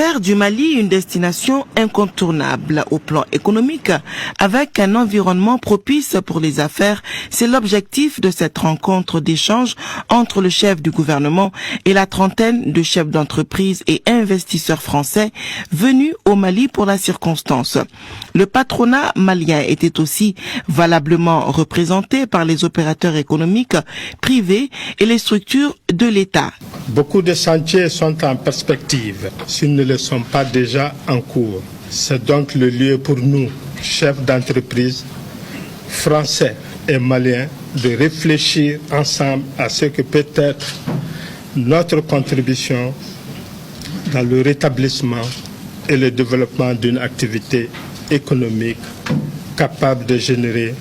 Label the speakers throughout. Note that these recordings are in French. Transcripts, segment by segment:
Speaker 1: Faire du Mali une destination incontournable au plan économique avec un environnement propice pour les affaires, c'est l'objectif de cette rencontre d'échange entre le chef du gouvernement et la trentaine de chefs d'entreprise et investisseurs français venus au Mali pour la circonstance. Le patronat malien était aussi valablement représenté par les opérateurs économiques privés et les structures de l'État.
Speaker 2: Beaucoup de chantiers sont en perspective, s'ils ne le sont pas déjà en cours. C'est donc le lieu pour nous, chefs d'entreprise, français et maliens, de réfléchir ensemble à ce que peut être notre contribution dans le rétablissement et le développement d'une activité économique capable de générer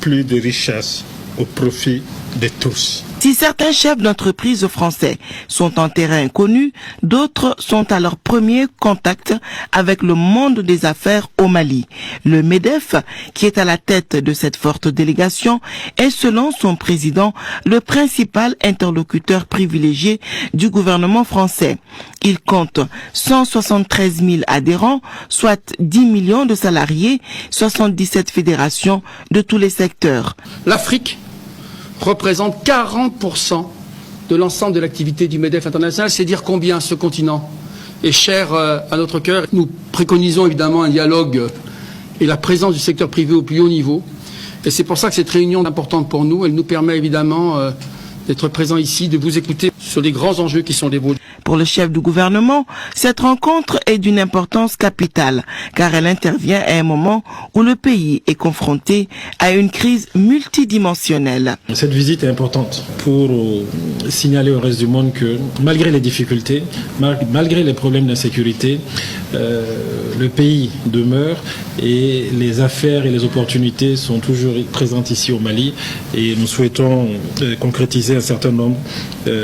Speaker 2: plus de richesses au profit de tous.
Speaker 1: Si certains chefs d'entreprise français sont en terrain inconnu, d'autres sont à leur premier contact avec le monde des affaires au Mali. Le MEDEF, qui est à la tête de cette forte délégation, est selon son président le principal interlocuteur privilégié du gouvernement français. Il compte 173 000 adhérents, soit 10 millions de salariés, 77 fédérations de tous les secteurs.
Speaker 3: L'Afrique représente 40% de l'ensemble de l'activité du MEDEF international. C'est dire combien ce continent est cher à notre cœur. Nous préconisons évidemment un dialogue et la présence du secteur privé au plus haut niveau. Et c'est pour ça que cette réunion est importante pour nous. Elle nous permet évidemment d'être présents ici, de vous écouter sur les grands enjeux qui sont les vôtres.
Speaker 1: Pour le chef du gouvernement, cette rencontre est d'une importance capitale, car elle intervient à un moment où le pays est confronté à une crise multidimensionnelle.
Speaker 4: Cette visite est importante pour signaler au reste du monde que, malgré les difficultés, malgré les problèmes d'insécurité, le pays demeure et les affaires et les opportunités sont toujours présentes ici au Mali. Et nous souhaitons concrétiser un certain nombre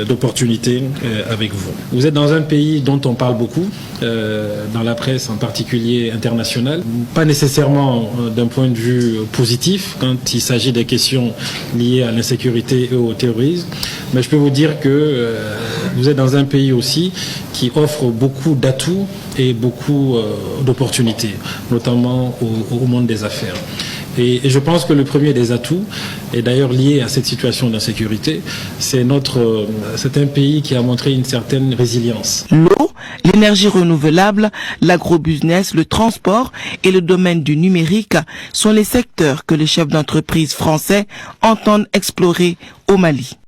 Speaker 4: d'opportunités avec vous. Vous êtes dans un pays dont on parle beaucoup, dans la presse en particulier internationale, pas nécessairement d'un point de vue positif quand il s'agit des questions liées à l'insécurité et au terrorisme, mais je peux vous dire que vous êtes dans un pays aussi qui offre beaucoup d'atouts et beaucoup d'opportunités, notamment au monde des affaires. Et je pense que le premier des atouts est d'ailleurs lié à cette situation d'insécurité. C'est un pays qui a montré une certaine résilience.
Speaker 1: L'eau, l'énergie renouvelable, l'agrobusiness, le transport et le domaine du numérique sont les secteurs que les chefs d'entreprise français entendent explorer au Mali.